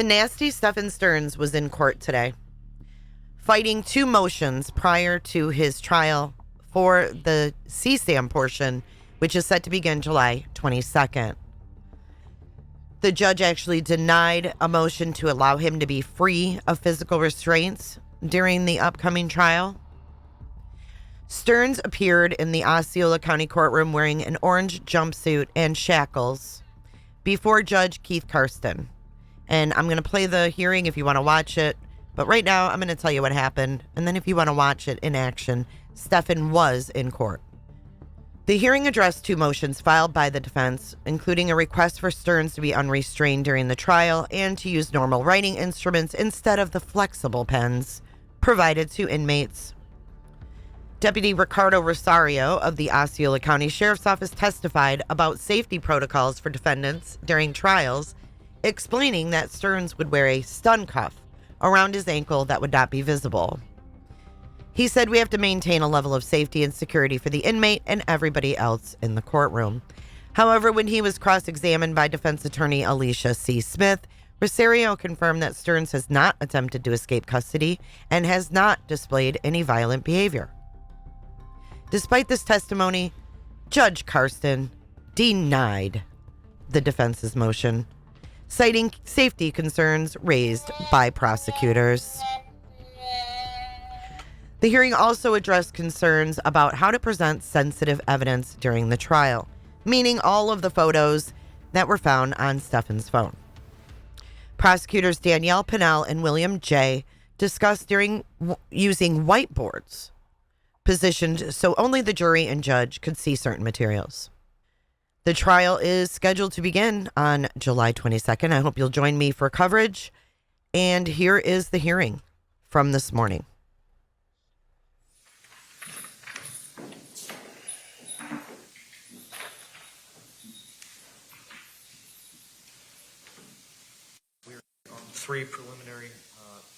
The nasty Stephan Stearns was in court today, fighting two motions prior to his trial for the CSAM portion, which is set to begin July 22nd. The judge actually denied a motion to allow him to be free of physical restraints during the upcoming trial. Stearns appeared in the Osceola County courtroom wearing an orange jumpsuit and shackles before Judge Keith Karsten. And I'm going to play the hearing if you want to watch it. But right now, I'm going to tell you what happened. And then if you want to watch it in action, Stephan was in court. The hearing addressed two motions filed by the defense, including a request for Stearns to be unrestrained during the trial and to use normal writing instruments instead of the flexible pens provided to inmates. Deputy Ricardo Rosario of the Osceola County Sheriff's Office testified about safety protocols for defendants during trials, explaining that Stearns would wear a stun cuff around his ankle that would not be visible. He said, "We have to maintain a level of safety and security for the inmate and everybody else in the courtroom." However, when he was cross-examined by defense attorney Alicia C. Smith, Rosario confirmed that Stearns has not attempted to escape custody and has not displayed any violent behavior. Despite this testimony, Judge Karsten denied the defense's motion, citing safety concerns raised by prosecutors. The hearing also addressed concerns about how to present sensitive evidence during the trial, meaning all of the photos that were found on Stephan's phone. Prosecutors Danielle Pinnell and William J. discussed during using whiteboards positioned so only the jury and judge could see certain materials. The trial is scheduled to begin on July 22nd. I hope you'll join me for coverage. And here is the hearing from this morning. Three preliminary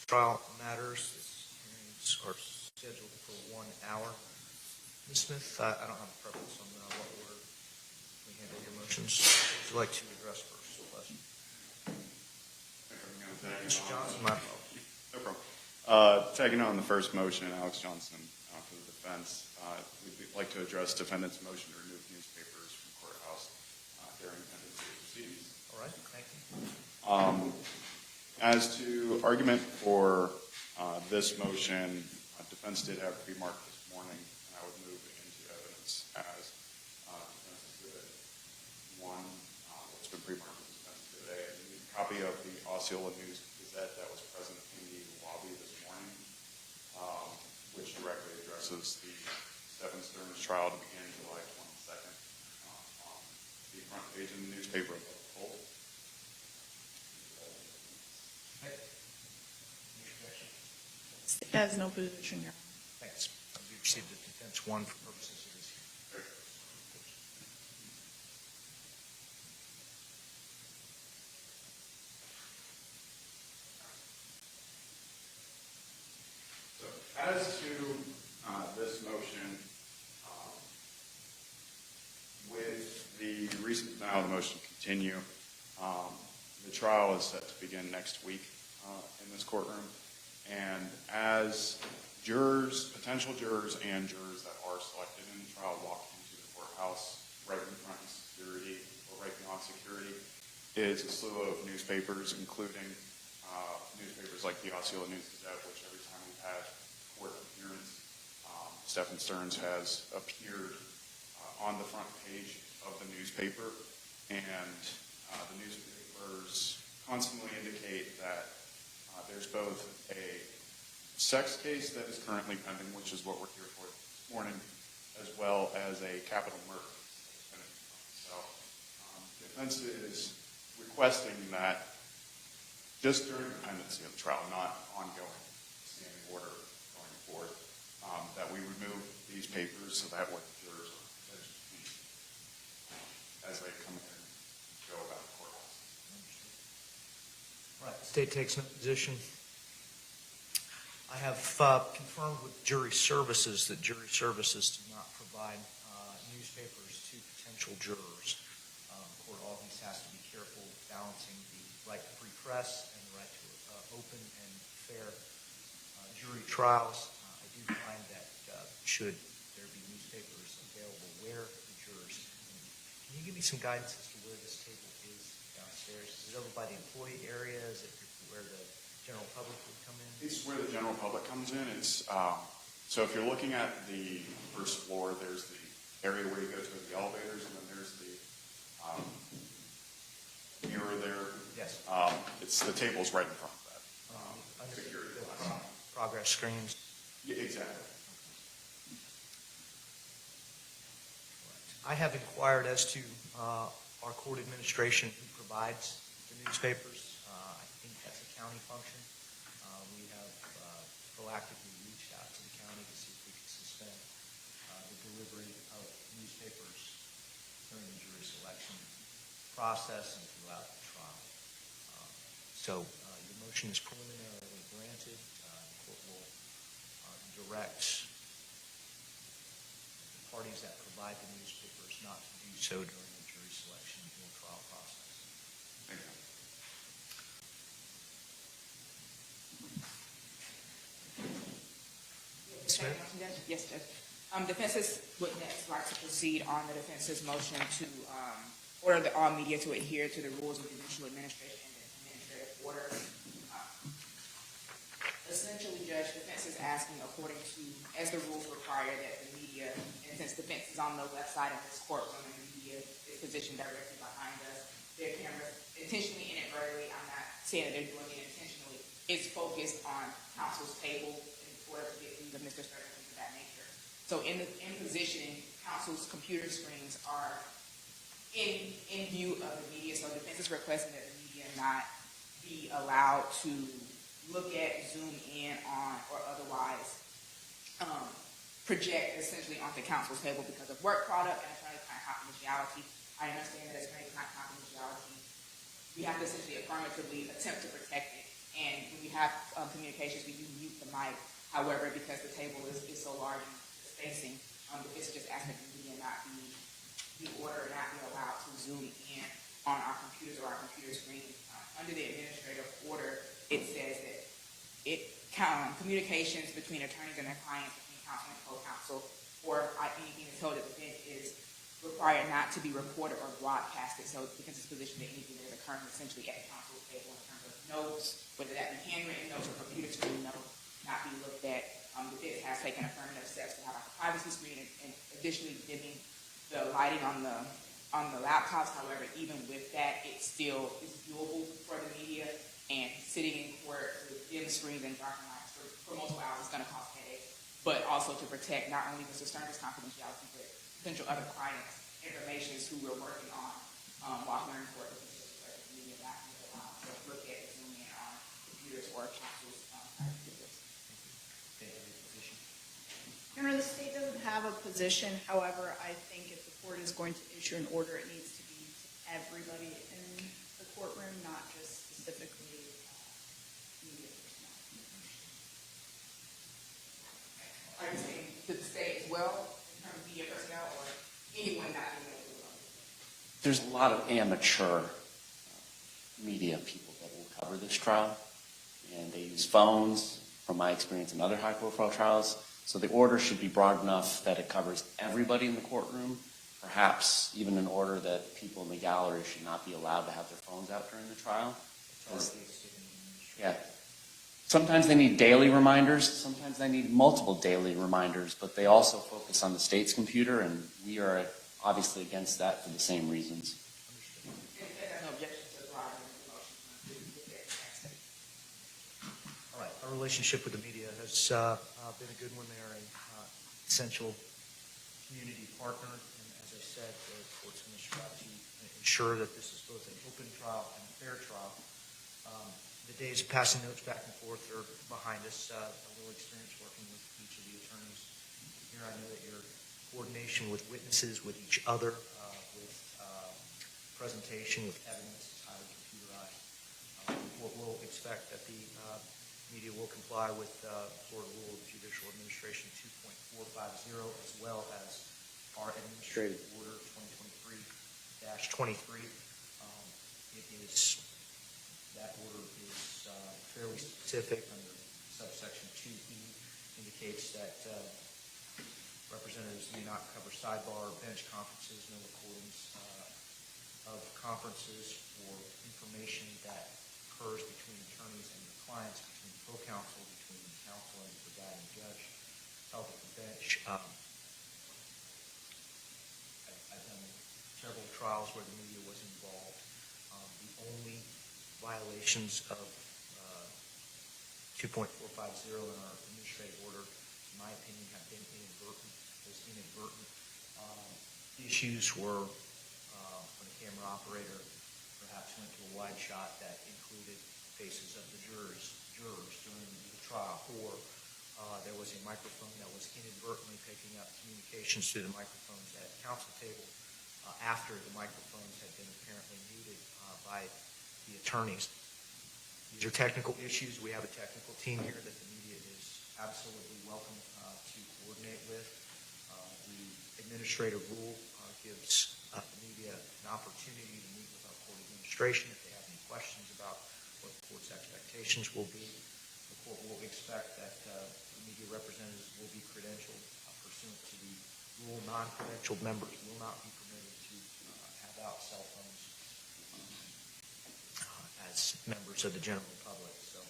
trial matters. These hearings are scheduled for 1 hour. Ms. Smith, I don't have a preference on what order we handle your motions. Would you like to address first? Mr. Johnson, my apologies. No problem. Tagging on the first motion, Alex Johnson for the defense. We'd like to address defendant's motion to remove newspapers from courthouse during pendency proceedings. All right, thank you. As to argument for this motion, defense did have pre-marked this morning, and I would move into evidence as defense exhibit 1, what's been pre-marked as defense exhibit A. A copy of the Osceola News Gazette that was present in the lobby this morning, which directly addresses the Stephan Stearns trial to begin July 22nd on the front page of the newspaper. Has no position, Your Honor. Thanks. We received the defense 1 for purposes of this hearing. So, as to this motion, with the recent denial of the motion to continue, the trial is set to begin next week in this courtroom. And as jurors, potential jurors and jurors that are selected in the trial walk into the courthouse, right in front of security or right beyond security is a slew of newspapers, including newspapers like the Osceola News Gazette, which every time we've had court appearance, Stephan Stearns has appeared on the front page of the newspaper. And the newspapers constantly indicate that there's both a sex case that is currently pending, which is what we're here for this morning, as well as a capital murder. So the defense is requesting that just during the pendency of the trial, not ongoing standing order going forward, that we remove these papers so that way the jurors are as they come in and go about the courthouse. Right. The state takes no position. I have confirmed with jury services that jury services do not provide newspapers to potential jurors. The court always has to be careful balancing the right to free press and the right open and fair jury trials. I do find that should there be newspapers available where the jurors, can you give me some guidance as to where this table is downstairs? Is it over by the employee area? Is it where the general public would come in? It's where the general public comes in. It's so if you're looking at the first floor, there's the area where you go to the elevators, and then there's the mirror there. Yes. It's the table's right in front of that. Under Security the glass. progress screens. Yeah, exactly. I have inquired as to our court administration who provides the newspapers. I think that's a county function. We have proactively reached out to the county to see if we could suspend the delivery of newspapers during the jury selection process and throughout the trial. So your motion is preliminarily granted. The court will direct the parties that provide the newspapers not to do so during the jury selection or trial process. Thank you. Smith? Yes, Judge. Defense's would next like to proceed on the defense's motion to order all media to adhere to the rules of judicial administration and administrative order. Essentially, Judge, defense is asking, according to, as the rules require, that the media, and since defense is on the left side of this courtroom and the media is positioned directly behind us, their cameras, intentionally, inadvertently, I'm not saying that they're doing it intentionally, is focused on counsel's table in order to get views of Mr. Stern and things of that nature. So in positioning, counsel's computer screens are in view of the media. So defense is requesting that the media not be allowed to look at, zoom in on, or otherwise project essentially onto counsel's table because of work product and attorney-client confidentiality. I understand that attorney-client confidentiality, we have to essentially affirmatively attempt to protect it. And when we have communications, we do mute the mic. However, because the table is so large and spacing, it's just asking the media not be ordered, not be allowed to zoom in on our computers or our computer screens. Under the administrative order, it says that communications between attorneys and their clients, between counsel and co-counsel, or anything that's held at the bench is required not to be recorded or broadcasted. So because it's positioned that anything that is occurring essentially at the counsel's table in terms of notes, whether that be handwritten notes or computer screen notes, not be looked at. The bench has taken affirmative steps to have a privacy screen and additionally dimming the lighting on the laptops. However, even with that, it still is viewable for the media, and sitting in court with dim screens and dark lights for multiple hours is going to cause headaches, but also to protect not only Mr. Stern's confidentiality, but potential other clients' information who we're working on while we're in court. The media not be allowed to look at and zoom in on computers or counsel's computers. Your Honor, the state doesn't have a position. However, I think if the court is going to issue an order, it needs to be to everybody in the courtroom, not just specifically media personnel. Are you saying to the state as well, in terms of media personnel, or anyone not being able to do it? There's a lot of amateur media people that will cover this trial, and they use phones, from my experience in other high-profile trials. So the order should be broad enough that it covers everybody in the courtroom, perhaps even an order that people in the gallery should not be allowed to have their phones out during the trial. Yeah. Sometimes they need daily reminders, sometimes they need multiple daily reminders, but they also focus on the state's computer, and we are obviously against that for the same reasons. No objection to the motion. All right. Our relationship with the media has been a good one. They are an essential community partner, and as I said, the court's going to strive to ensure that this is both an open trial and a fair trial. The days of passing notes back and forth are behind us. A little experience working with each of the attorneys here. I know that your coordination with witnesses, with each other, with presentation, with evidence is highly computerized. We'll expect that the media will comply with Florida Rule of Judicial Administration 2.450 as well as our Administrative Order 2023-23. That order is fairly specific. Under subsection 2E indicates that representatives may not cover sidebar or bench conferences, no recordings of conferences or information that occurs between attorneys and their clients, between co-counsel, between counsel and the presiding judge, held at the bench. I've done several trials where the media was involved. The only violations of 2.450 in our administrative order, in my opinion, have been inadvertent. Those inadvertent issues were when a camera operator perhaps went to a wide shot that included faces of the jurors during the trial, or there was a microphone that was inadvertently picking up communications through the microphones at the counsel table after the microphones had been apparently muted by the attorneys. These are technical issues. We have a technical team here that the media is absolutely welcome to coordinate with. The administrative rule gives the media an opportunity to meet with our court administration if they have any questions about what the court's expectations will be. The court will expect that the media representatives will be credentialed pursuant to the rule. Non-credentialed members will not be permitted to have out cell phones as members of the general public. So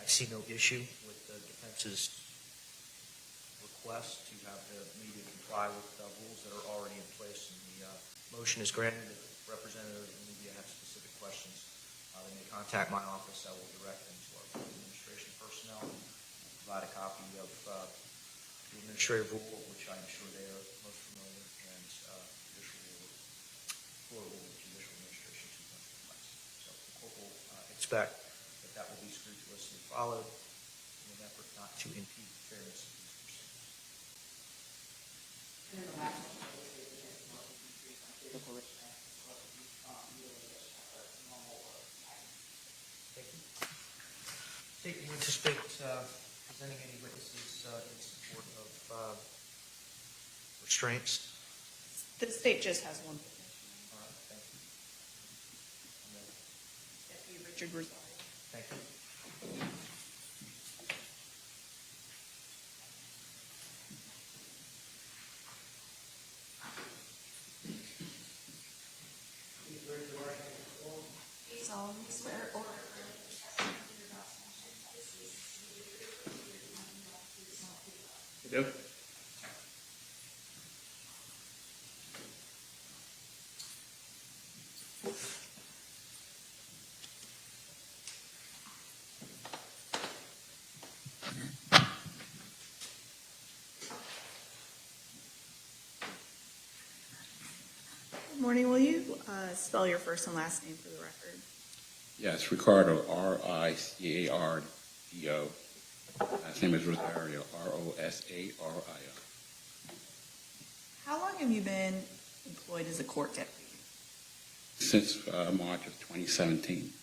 I see no issue with the defense's request to have the media comply with the rules that are already in place. And the motion is granted. If representatives of the media have specific questions, they may contact my office. I will direct them to our court administration personnel and provide a copy of the administrative rule, which I'm sure they are most familiar, and judicial rule, floor rule, of judicial administration 2.4. So the court will expect that that will be scrupulously followed in an effort not to impede the fairness of these proceedings. And then the last one is physical restraint. Thank you. State, do you anticipate presenting any witnesses in support of restraints? The state just has one witness. All right, thank you. And then, Deputy Richard Broussard. thank you. Solemnly swear or You do? Good morning. Will you spell your first and last name for the record? Yes, Ricardo, R-I-C-A-R-D-O. Last name is Rosario, R-O-S-A-R-I-O. How long have you been employed as a court deputy? Since March of 2017.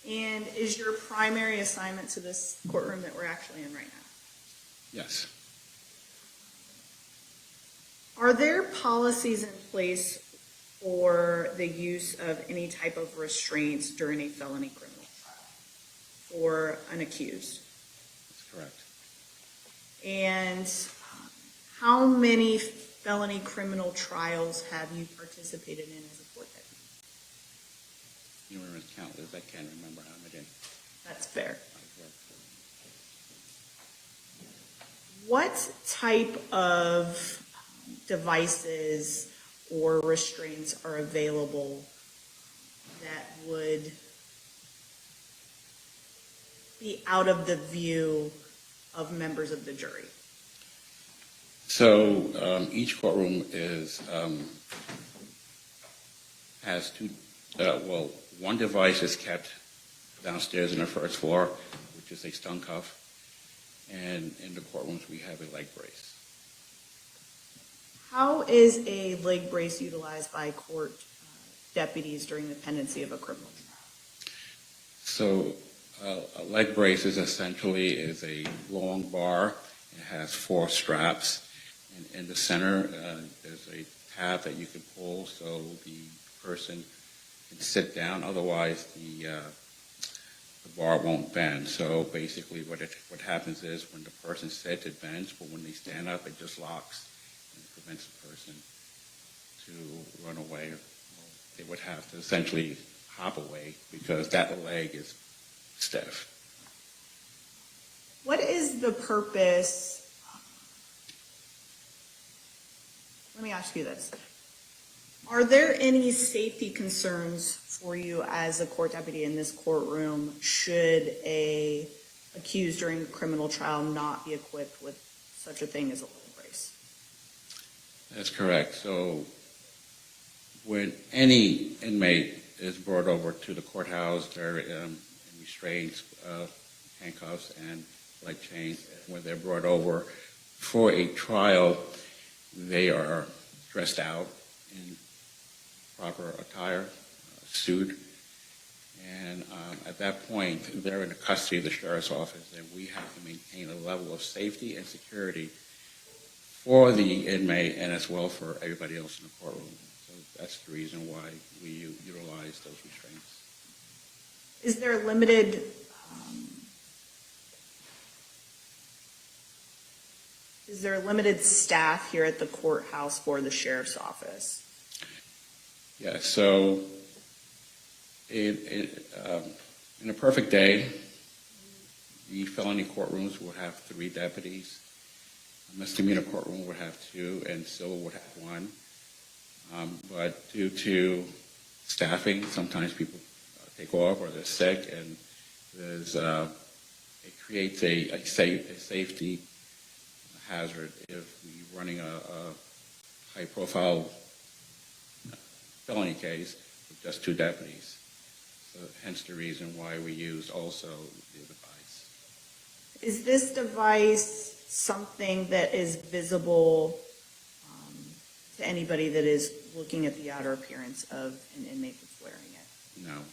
And is your primary assignment to this courtroom that we're actually in right now? Yes. Are there policies in place for the use of any type of restraints during a felony criminal trial for an accused? That's correct. And how many felony criminal trials have you participated in as a court deputy? Numerous countless. I can't remember how many That's fair. I've worked for. What type of devices or restraints are available that would be out of the view of members of the jury? So each courtroom has two, one device is kept downstairs in the first floor, which is a stun cuff, and in the courtrooms we have a leg brace. How is a leg brace utilized by court deputies during the pendency of a criminal trial? So a leg brace is essentially a long bar. It has 4 straps. And in the center, there's a tab that you can pull so the person can sit down. Otherwise, the the bar won't bend. So basically what happens is when the person sits, it bends, but when they stand up, it just locks and prevents the person to run away. They would have to essentially hop away because that leg is stiff. What is the purpose? Let me ask you this. Are there any safety concerns for you as a court deputy in this courtroom should a accused during a criminal trial not be equipped with such a thing as a leg brace? That's correct. So when any inmate is brought over to the courthouse, they're in restraints, handcuffs, and leg chains. When they're brought over for a trial, they are dressed out in proper attire, suit, and at that point, they're in the custody of the sheriff's office, and we have to maintain a level of safety and security for the inmate and as well for everybody else in the courtroom. So that's the reason why we utilize those restraints. Is there limited staff here at the courthouse for the sheriff's office? Yeah, so in a perfect day, the felony courtrooms would have 3 deputies. A misdemeanor courtroom would have 2, and civil would have 1. But due to staffing, sometimes people take off or they're sick, and it creates a safety hazard if we're running a high-profile felony case with just 2 deputies. So hence the reason why we use also the device. Is this device something that is visible to anybody that is looking at the outer appearance of an inmate that's wearing it? No.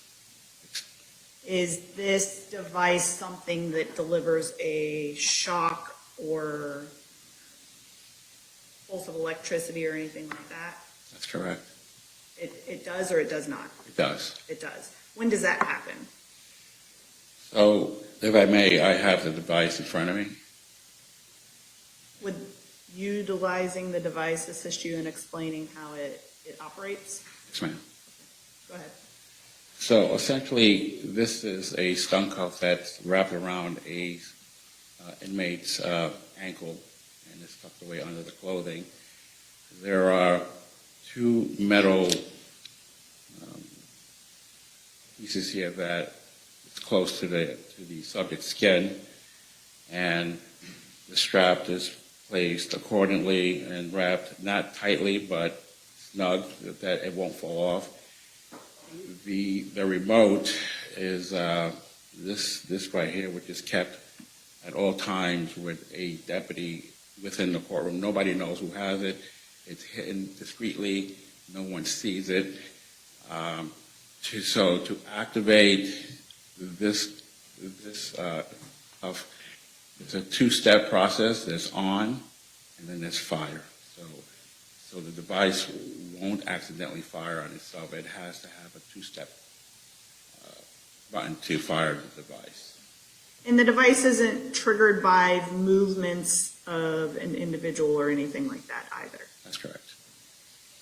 Is this device something that delivers a shock or pulse of electricity or anything like that? That's correct. It does or it does not? It does. It does. When does that happen? So if I may, I have the device in front of me. Would utilizing the device assist you in explaining how it operates? Yes, ma'am. Go ahead. So essentially, this is a stun cuff that's wrapped around a inmate's ankle and is tucked away under the clothing. There are 2 metal pieces here that is close to the subject's skin, and the strap is placed accordingly and wrapped not tightly but snug that it won't fall off. The remote is this right here, which is kept at all times with a deputy within the courtroom. Nobody knows who has it. It's hidden discreetly. No one sees it. To activate this it's a 2-step process. There's on, and then there's fire. So the device won't accidentally fire on itself. It has to have a 2-step button to fire the device. And the device isn't triggered by movements of an individual or anything like that either? That's correct.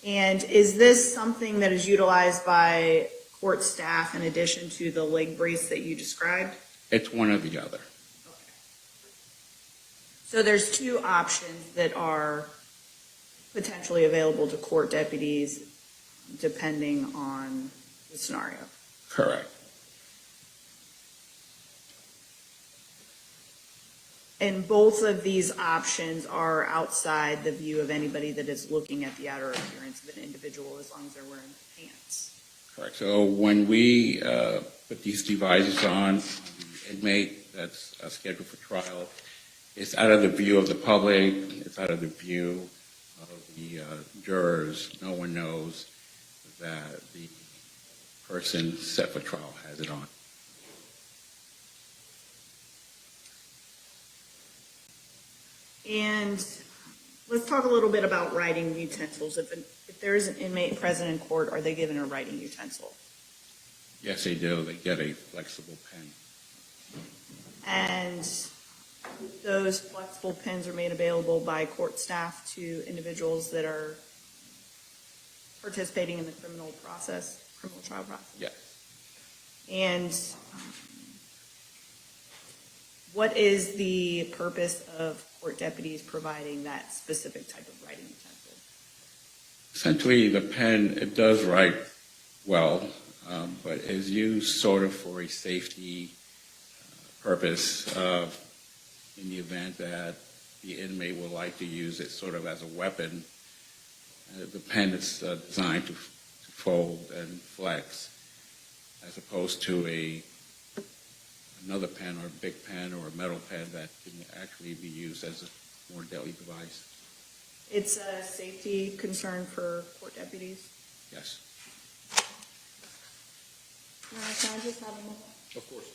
And is this something that is utilized by court staff in addition to the leg brace that you described? It's one or the other. Okay. So there's 2 options that are potentially available to court deputies depending on the scenario. Correct. And both of these options are outside the view of anybody that is looking at the outer appearance of an individual as long as they're wearing pants. Correct. So when we put these devices on the inmate that's scheduled for trial, it's out of the view of the public. It's out of the view of the jurors. No one knows that the person set for trial has it on. And let's talk a little bit about writing utensils. If there is an inmate present in court, are they given a writing utensil? Yes, they do. They get a flexible pen. And those flexible pens are made available by court staff to individuals that are participating in the criminal trial process. Yes. And what is the purpose of court deputies providing that specific type of writing utensil? Essentially, the pen, it does write well, but is used sort of for a safety purpose in the event that the inmate would like to use it sort of as a weapon. The pen is designed to fold and flex, as opposed to another pen or a big pen or a metal pen that can actually be used as a more deadly device. It's a safety concern for court deputies. Yes. Can I just have a moment? Of course.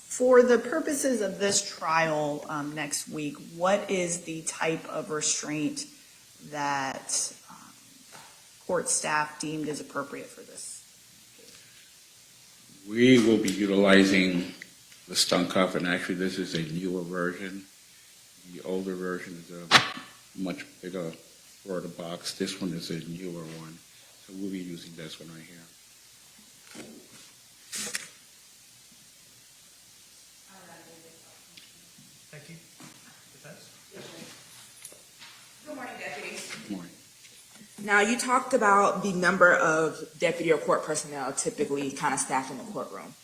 For the purposes of this trial next week, what is the type of restraint that court staff deemed is appropriate for this? We will be utilizing the stun cuff, and actually this is a newer version. The older version is a much bigger, broader box. This one is a newer one. So we'll be using this one right here. Thank you. Defense? Good morning, deputies. Good morning. Now, you talked about the number of deputy or court personnel typically kind of staffed in the courtroom.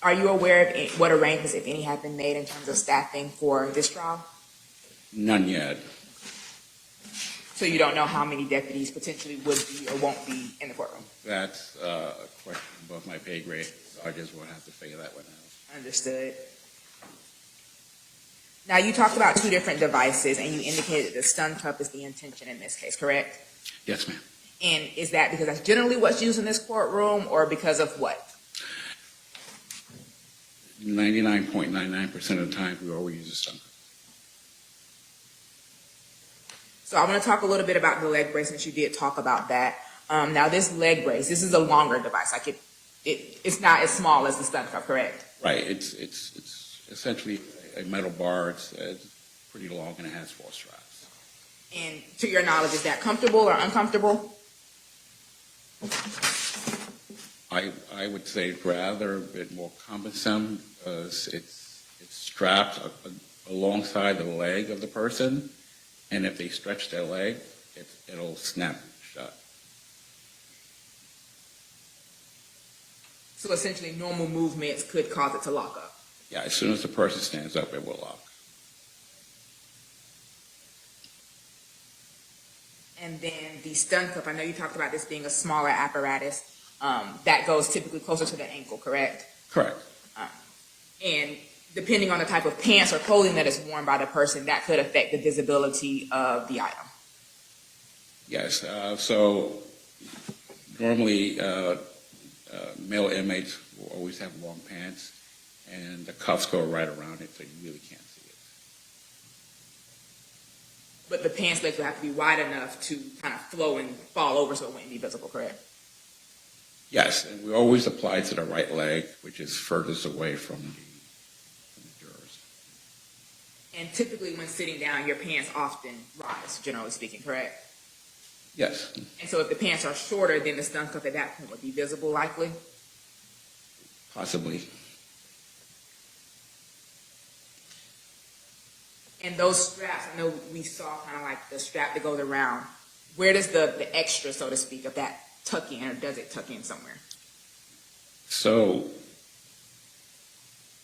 Are you aware of what arrangements, if any, have been made in terms of staffing for this trial? None yet. So you don't know how many deputies potentially would be or won't be in the courtroom? That's a question above my pay grade. I just will have to figure that one out. Understood. Now, you talked about two different devices, and you indicated that the stun cup is the intention in this case, correct? Yes, ma'am. And is that because that's generally what's used in this courtroom, or because of what? 99.99% of the time, we always use a stun cuff. So I want to talk a little bit about the leg brace, since you did talk about that. Now, this leg brace, this is a longer device. Like it's not as small as the stun cup, correct? Right. It's essentially a metal bar. It's pretty long, and it has 4 straps. And to your knowledge, is that comfortable or uncomfortable? I would say rather a bit more cumbersome because it's strapped alongside the leg of the person, and if they stretch their leg, it'll snap shut. So essentially, normal movements could cause it to lock up. Yeah, as soon as the person stands up, it will lock. And then the stun cup, I know you talked about this being a smaller apparatus that goes typically closer to the ankle, correct? Correct. And depending on the type of pants or clothing that is worn by the person, that could affect the visibility of the item. Yes. So normally, male inmates will always have long pants, and the cuffs go right around it, so you really can't see it. But the pants legs would have to be wide enough to kind of flow and fall over so it wouldn't be visible, correct? Yes, and we always apply to the right leg, which is furthest away from the jurors. And typically when sitting down, your pants often rise, generally speaking, correct? Yes, And so if the pants are shorter, then the stun cuff at that point would be visible likely? possibly. And those straps, I know we saw kind of like the strap that goes around. Where does the extra, so to speak, of that tuck in, or does it tuck in somewhere? So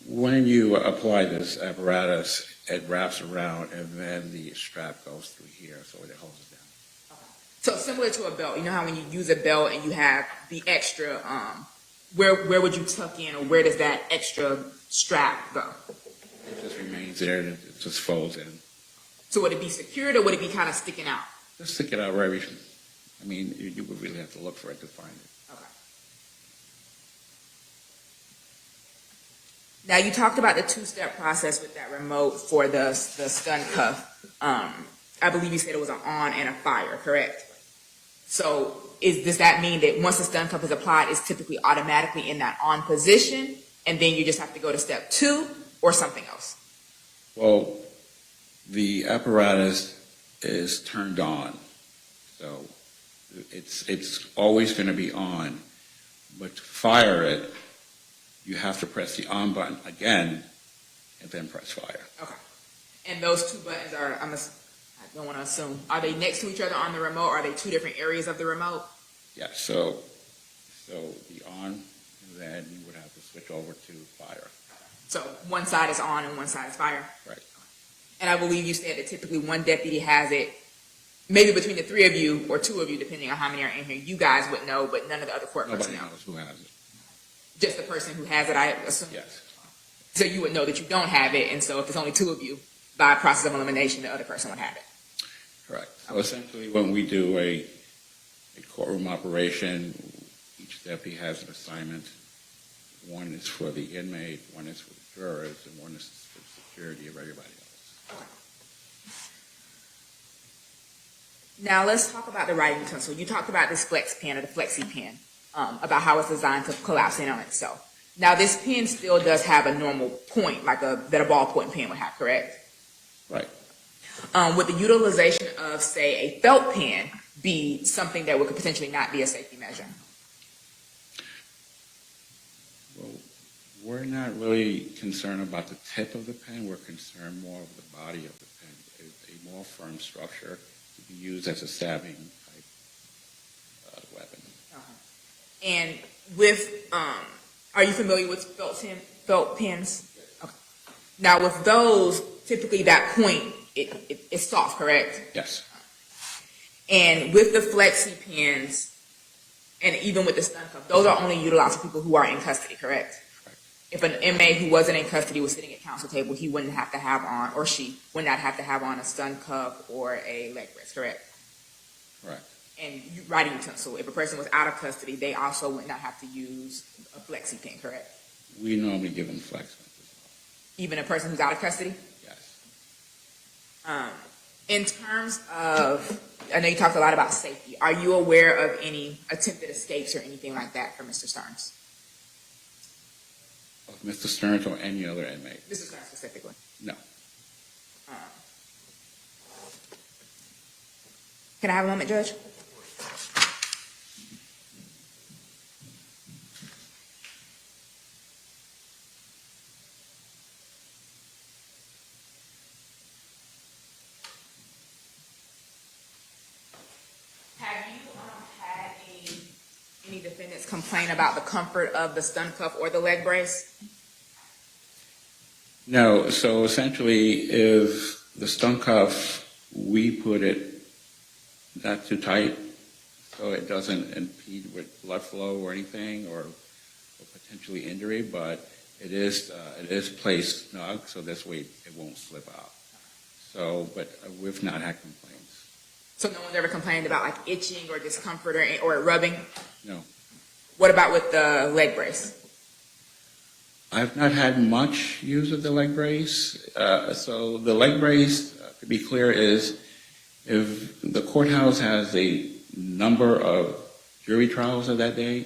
when you apply this apparatus, it wraps around and then the strap goes through here, so it holds it down. So similar to a belt, you know how when you use a belt and you have the extra, where would you tuck in, or where does that extra strap go? It just remains there and it just folds in. So would it be secured, or would it be kind of sticking out? Just stick it out wherever I mean, you would really have to look for it to find it. Okay. Now you talked about the two-step process with that remote for the stun cuff. I believe you said it was an on and a fire, correct? So does that mean that once the stun cuff is applied, it's typically automatically in that on position, and then you just have to go to step 2, or something else? Well, the apparatus is turned on, so it's always going to be on. But to fire it, you have to press the on button again and then press fire. Okay. And those two buttons are, I don't want to assume, are they next to each other on the remote, or are they two different areas of the remote? Yeah, so the on, and then you would have to switch over to fire. So one side is on and one side is fire? Right. And I believe you said that typically one deputy has it, maybe between the 3 of you or 2 of you, depending on how many are in here, you guys would know, but none of the other court Nobody personnel. knows who has it. Just the person who has it, I assume? Yes. So you would know that you don't have it, and so if there's only 2 of you, by process of elimination, the other person would have it. Correct. So essentially, when we do a courtroom operation, each deputy has an assignment. One is for the inmate, one is for the jurors, and one is for the security of everybody else. Now let's talk about the writing utensil. You talked about this flex pen or the flexi pen, about how it's designed to collapse in on itself. Now this pen still does have a normal point, like that a ballpoint pen would have, correct? Right. Would the utilization of, say, a felt pen be something that would potentially not be a safety measure? Well, we're not really concerned about the tip of the pen. We're concerned more of the body of the pen. It's a more firm structure to be used as a stabbing type weapon. And with, are you familiar with felt pens? Okay. Now with those, typically that point, it's soft, correct? Yes. And with the flexi pens, and even with the stun cuff, those are only utilized for people who are in custody, correct? Correct. If an inmate who wasn't in custody was sitting at counsel table, he wouldn't have to have on, or she would not have to have on a stun cuff or a leg brace, correct? Correct. And writing utensil, if a person was out of custody, they also would not have to use a flexi pen, correct? We normally give them flex pens as well. Even a person who's out of custody? Yes. In terms of, I know you talked a lot about safety. Are you aware of any attempted escapes or anything like that for Mr. Stearns? Of Mr. Stearns or any other inmate? Mr. Stearns specifically. No. Can I have a moment, Judge? Have you had any defendants complain about the comfort of the stun cuff or the leg brace? No, so essentially, if the stun cuff, we put it not too tight, so it doesn't impede with blood flow or anything, or potentially injury, but it is placed snug, so this way it won't slip out. So, but we've not had complaints. So no one's ever complained about like itching or discomfort or rubbing? No. What about with the leg brace? I've not had much use of the leg brace. So the leg brace, to be clear, is if the courthouse has a number of jury trials of that day,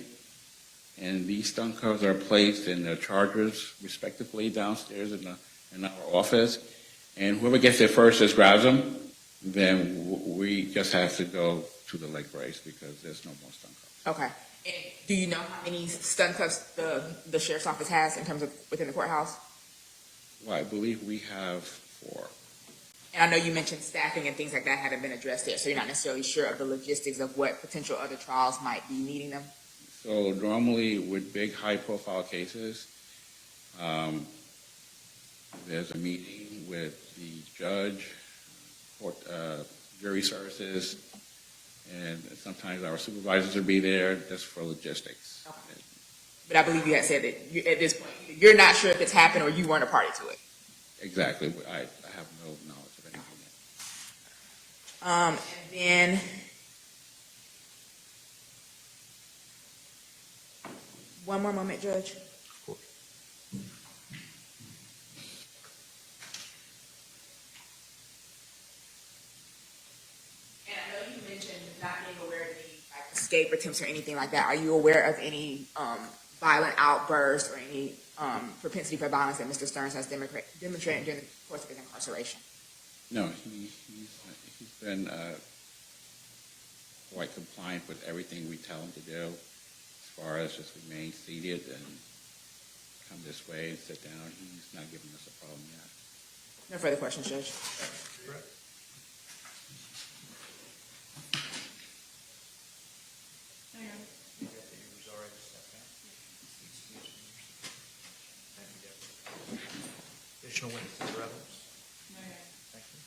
and these stun cuffs are placed in the chargers respectively downstairs in our office, And whoever gets there first just grabs them. Then we just have to go to the leg brace because there's no more stun cuffs. Okay. And do you know how many stun cuffs the sheriff's office has in terms of within the courthouse? Well, I believe we have 4. And I know you mentioned staffing and things like that haven't been addressed yet, so you're not necessarily sure of the logistics of what potential other trials might be needing them. So normally with big high-profile cases, there's a meeting with the judge, court, jury services, and sometimes our supervisors will be there just for logistics. Okay. But I believe you had said that at this point, you're not sure if it's happened or you weren't a party to it. Exactly. I have no knowledge of anything yet. And then one more moment, Judge. Of course. And I know you mentioned not being aware of any like escape attempts or anything like that. Are you aware of any violent outbursts or any propensity for violence that Mr. Stearns has demonstrated during the course of his incarceration? No, he's been quite compliant with everything we tell him to do, as far as just remain seated and come this way and sit down. He's not giving us a problem yet. No further questions, Judge. Correct. Deputy Broussard, step down. Thank you, Deputy. Additional witnesses or evidence? Thank you.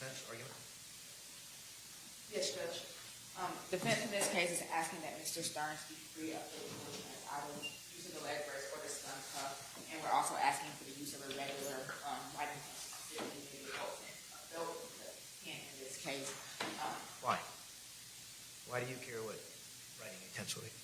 Defense argument? Yes, Judge. Defense in this case is asking that Mr. Stearns be free of the either use of the leg brace or the stun cuff, and we're also asking for the use of a regular writing pencil, specifically the belt pen in this case. Why? Why do you care what writing utensil is?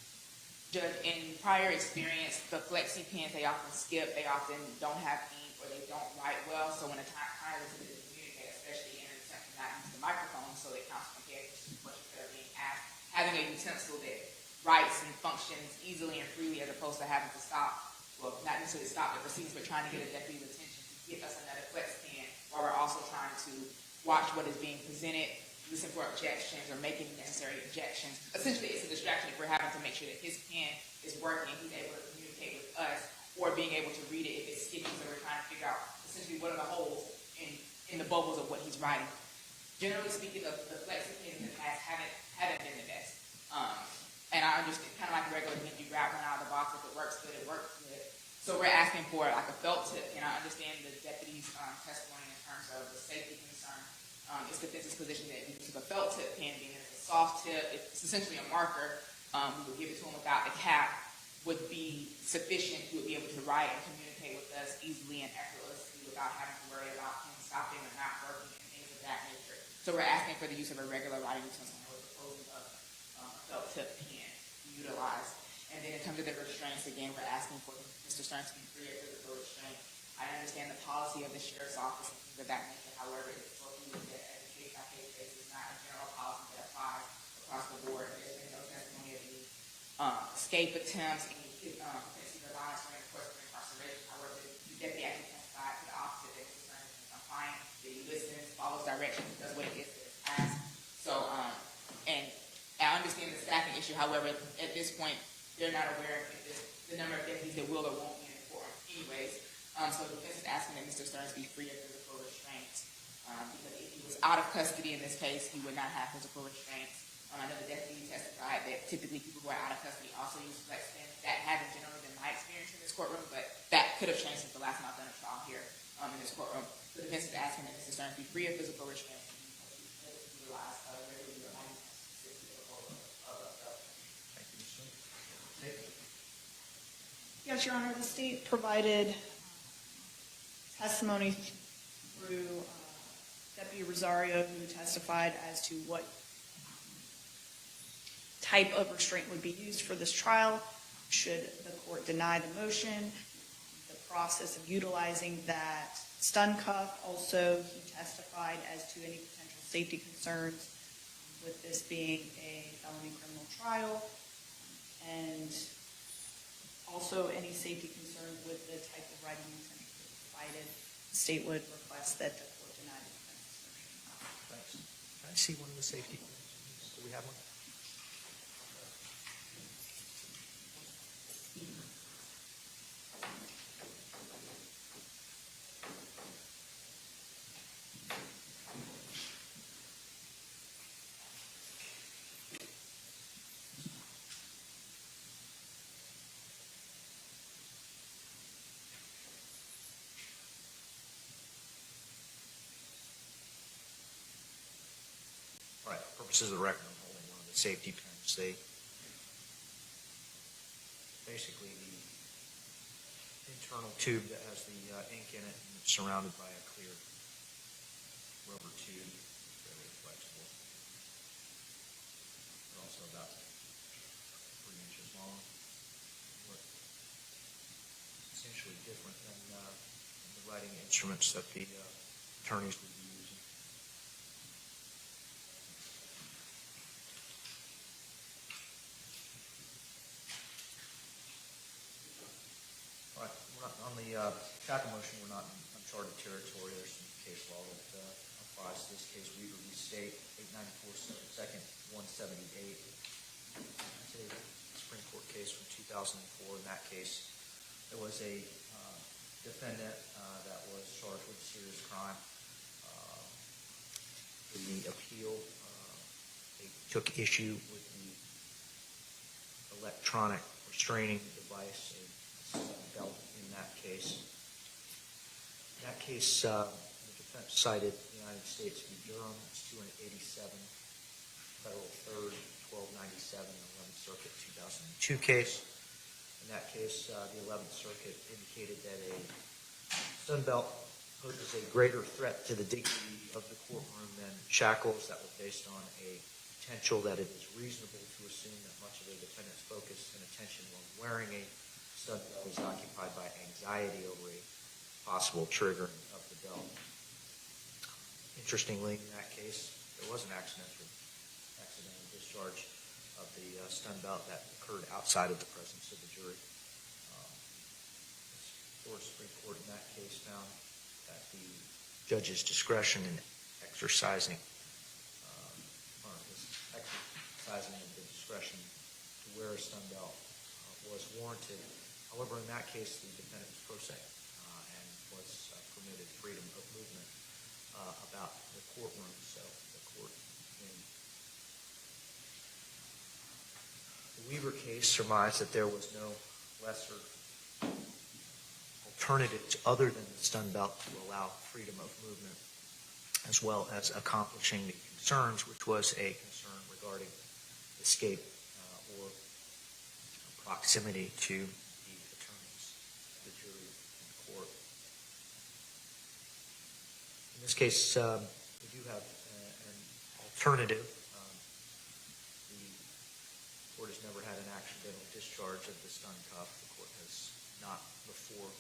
Judge, in prior experience, the flexi pens, they often skip, they often don't have ink, or they don't write well, so when a time is to communicate, especially in an attempt to not use the microphone so that counsel can hear questions that are being asked, having a utensil that writes and functions easily and freely as opposed to having to stop, well, not necessarily stop the proceedings, but trying to get a deputy's attention to give us another flex pen while we're also trying to watch what is being presented, listen for objections, or making necessary objections. Essentially, it's a distraction if we're having to make sure that his pen is working, he's able to communicate with us, or being able to read it if it's skipping, so we're trying to figure out essentially what are the holes in the bubbles of what he's writing. Generally speaking, the flexi pens in the past haven't been the best. And I understand, kind of like a regular pen, you grab one out of the box, if it works good, it works good. So we're asking for like a felt tip, and I understand the deputy's testimony in terms of the safety concern. It's the defense's position that because of a felt tip pen being a soft tip, it's essentially a marker, we would give it to him without the cap, would be sufficient. He would be able to write and communicate with us easily and effortlessly without having to worry about him stopping or not working and things of that nature. So we're asking for the use of a regular writing utensil and we're proposing a felt tip pen to utilize. And then in terms of the restraints, again, we're asking for Mr. Stearns to be free of physical restraint. I understand the policy of the sheriff's office and things of that nature. However, it's supposed to be looked at as a case-by-case basis, not a general policy that applies across the board. There's been no testimony of any escape attempts, any propensity for violence during the course of incarceration. However, the deputy actually testified to the opposite, that Mr. Stearns is compliant, that he listens, follows directions, does what it is that is asked. So, and I understand the staffing issue. However, at this point, they're not aware of the number of deputies that will or won't be in the courtroom anyways. So the defense is asking that Mr. Stearns be free of physical restraints. Because if he was out of custody in this case, he would not have physical restraints. I know the deputy testified that typically people who are out of custody also use flex pens. That hasn't generally been my experience in this courtroom, but that could have changed since the last time I've done a trial here in this courtroom. The defense is asking that Mr. Stearns be free of physical restraints and utilize regular writing specifically of Thank you, Mr. State. Yes, Your Honor, the state provided testimony through Deputy Rosario, who testified as to what type of restraint would be used for this trial should the court deny the motion, the process of utilizing that stun cuff. Also, he testified as to any potential safety concerns with this being a felony criminal trial, and also any safety concerns with the type of writing intent provided, the state would request that the court deny the defense's motion. Thanks. Can I see one of the safety plans? Do we have one? All right, for purposes of the record, I'm holding one of the safety pins. They basically the internal tube that has the ink in it, and it's surrounded by a clear rubber tube, fairly flexible. They're also about 3 inches long. Look essentially different than the writing instruments that the attorneys would be using. All right, we're not, on the capital motion, we're not in uncharted territory. There's some case law that applies to this case. Weaver v. State, 894 second 178. It's a Supreme Court case from 2004. In that case, there was a defendant that was charged with a serious crime. In the appeal, they took issue with the electronic restraining device, a belt in that case. In that case, the defense cited the United States v. Durham. It's 287 Federal 3rd, 1297, 11th Circuit, 2002 case. In that case, the 11th Circuit indicated that a stun belt poses a greater threat to the dignity of the courtroom than shackles that were based on a potential that it is reasonable to assume that much of a defendant's focus and attention when wearing a stun belt is occupied by anxiety over a possible triggering of the belt. Interestingly, in that case, there was an accidental discharge of the stun belt that occurred outside of the presence of the jury. The Supreme Court in that case found that the judge's discretion in exercising the discretion to wear a stun belt was warranted. However, in that case, the defendant was pro se and was permitted freedom of movement about the courtroom. So the court in the Weaver case surmised that there was no lesser alternatives other than the stun belt to allow freedom of movement, as well as accomplishing the concerns, which was a concern regarding escape or proximity to the attorneys, the jury, and the court. In this case, we do have an alternative. The court has never had an accidental discharge of the stun cuff. The court has not before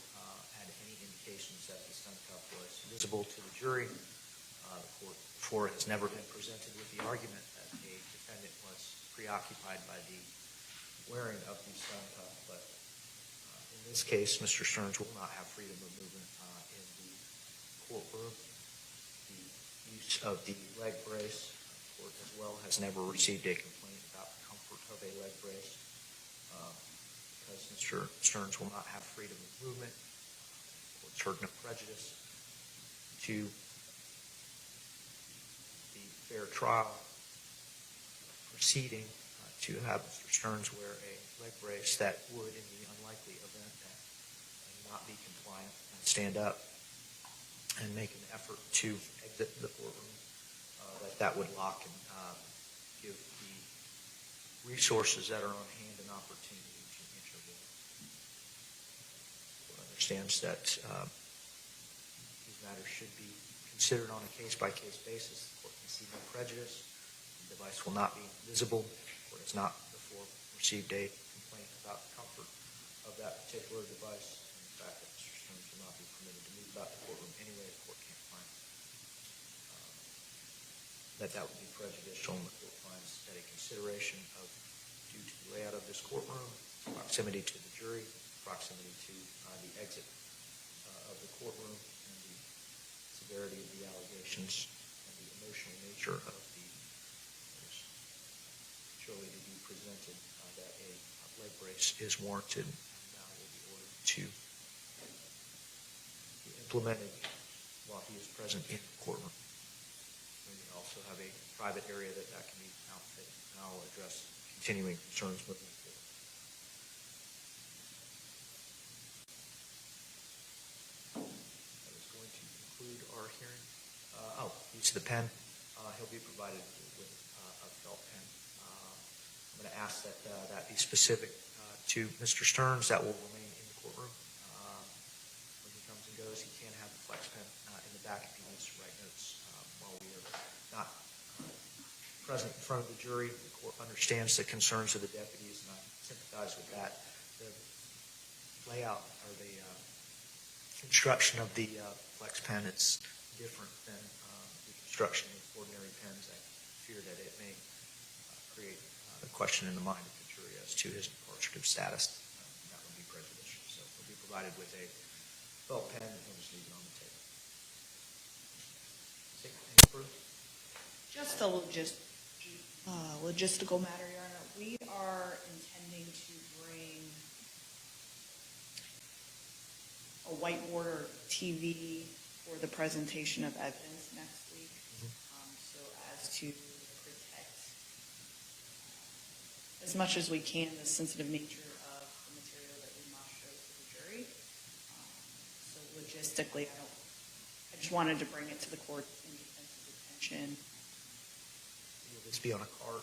had any indications that the stun cuff was visible to the jury. The court before has never been presented with the argument that a defendant was preoccupied by the wearing of the stun cuff. But in this case, Mr. Stearns will not have freedom of movement in the courtroom. The use of the leg brace, the court as well has never received a complaint about the comfort of a leg brace. Because Mr. Stearns will not have freedom of movement, the court's heard no prejudice to the fair trial proceeding to have Mr. Stearns wear a leg brace that would, in the unlikely event that he not be compliant and stand up and make an effort to exit the courtroom, that would lock and give the resources that are on hand an opportunity to intervene. The court understands that these matters should be considered on a case-by-case basis. The court can see no prejudice. The device will not be visible. The court has not before received a complaint about the comfort of that particular device. And the fact that Mr. Stearns will not be permitted to move about the courtroom anyway, the court can't find that would be prejudicial, and the court finds that a consideration of due to the layout of this courtroom, proximity to the jury, proximity to the exit of the courtroom, and the severity of the allegations and the emotional nature of the surely to be presented that a leg brace is warranted and will be ordered to be implemented while he is present in the courtroom. We also have a private area that can be outfitted, and I'll address continuing concerns moving forward. That is going to conclude our hearing. Use of the pen. He'll be provided with a felt pen. I'm going to ask that that be specific to Mr. Stearns. That will remain in the courtroom. When he comes and goes, he can have the flex pen in the back if he needs to write notes while we are not present in front of the jury. The court understands the concerns of the deputies, and I sympathize with that. The layout or the construction of the flex pen is different than the construction of ordinary pens. I fear that it may create a question in the mind of the jury as to his departure status. That would be prejudicial. So he'll be provided with a felt pen, and he'll just leave it on the table. Any further? Just a logistical matter, Your Honor. We are intending to bring a whiteboard or TV for the presentation of evidence next week, so as to protect as much as we can the sensitive nature of the material that we must show to the jury. So logistically, I just wanted to bring it to the court's independent attention. Will this be on a card?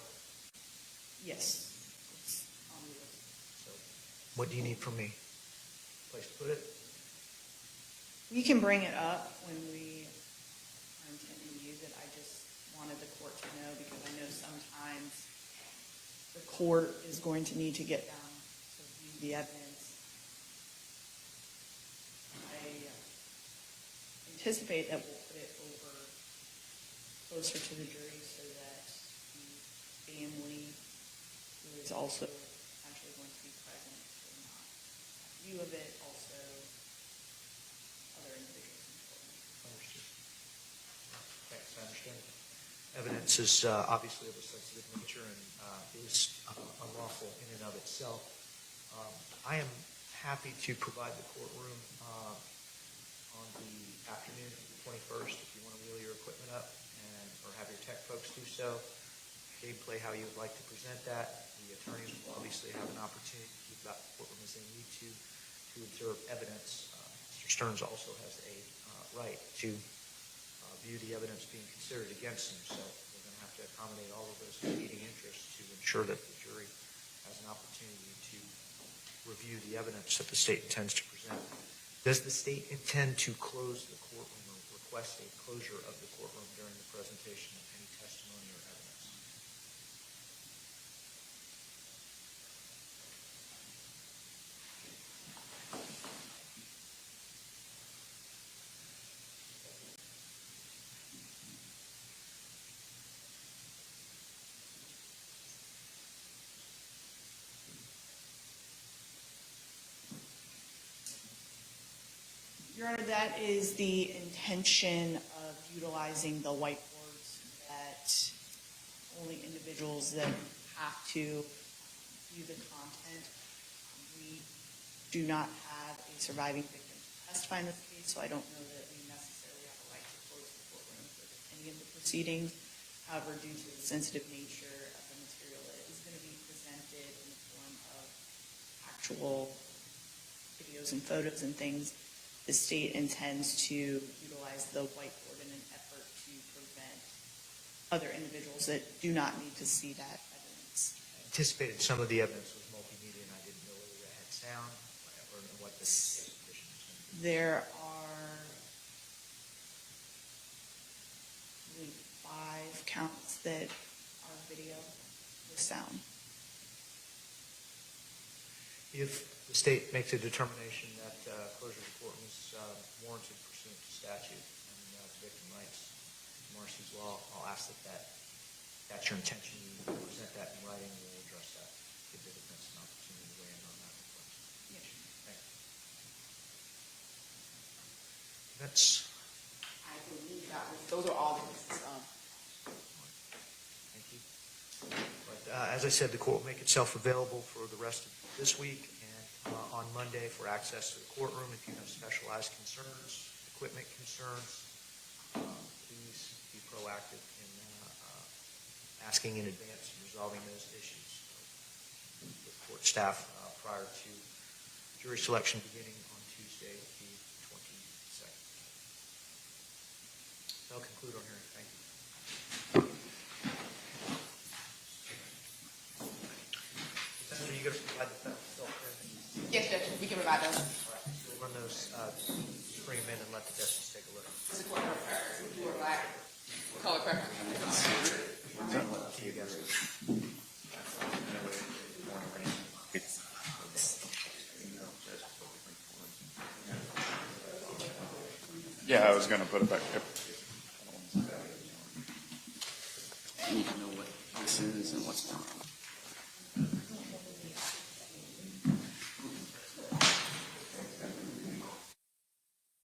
Yes. It's on the list. So what do you need from me? Place to put it? We can bring it up when we are intending to use it. I just wanted the court to know, because I know sometimes the court is going to need to get down to view the evidence. I anticipate that we'll put it over closer to the jury so that the family, who is also potentially going to be present, will not have view of it. Also, other individuals in the courtroom. Understood. Thanks, I understand. Evidence is obviously of a sensitive nature and is unlawful in and of itself. I am happy to provide the courtroom on the afternoon of the 21st if you want to wheel your equipment up or have your tech folks do so. Gameplay how you would like to present that. The attorneys will obviously have an opportunity to keep that courtroom as they need to observe evidence. Mr. Stearns also has a right to view the evidence being considered against him, so we're going to have to accommodate all of those competing interests to ensure that the jury has an opportunity to review the evidence that the state intends to present. Does the state intend to close the courtroom or request a closure of the courtroom during the presentation of any testimony or evidence? Your Honor, that is the intention of utilizing the whiteboards, that only individuals that have to view the content. We do not have a surviving victim to testify in this case, so I don't know that we necessarily have a right to close the courtroom for any of the proceedings. However, due to the sensitive nature of the material that is going to be presented in the form of actual videos and photos and things, the state intends to utilize the whiteboard in an effort to prevent other individuals that do not need to see that evidence. I anticipated some of the evidence was multimedia, and I didn't know whether that had sound or what the condition was going to be. There are, I believe, 5 counts that are video with sound. If the state makes a determination that closure of the courtroom is warranted pursuant to statute and victim rights Marcy's law, I'll ask that's your intention. You present that in writing, and we'll address that. Give the defense an opportunity to weigh in on that request. Yes. Thank you. That's, I believe those are all the cases. thank you. But as I said, the court will make itself available for the rest of this week and on Monday for access to the courtroom. If you have specialized concerns, equipment concerns, please be proactive in asking in advance and resolving those issues with court staff prior to jury selection beginning on Tuesday, the 22nd. That'll conclude our hearing. Thank you. Are you going to provide the self-care? Yes, Judge, we can provide those. All right, we'll run those, bring them in and let the justice take a look. This is for her preference. Blue or black? Color preference. See you guys. Yeah, I was going to put it back. I need to know what this is and what's going on.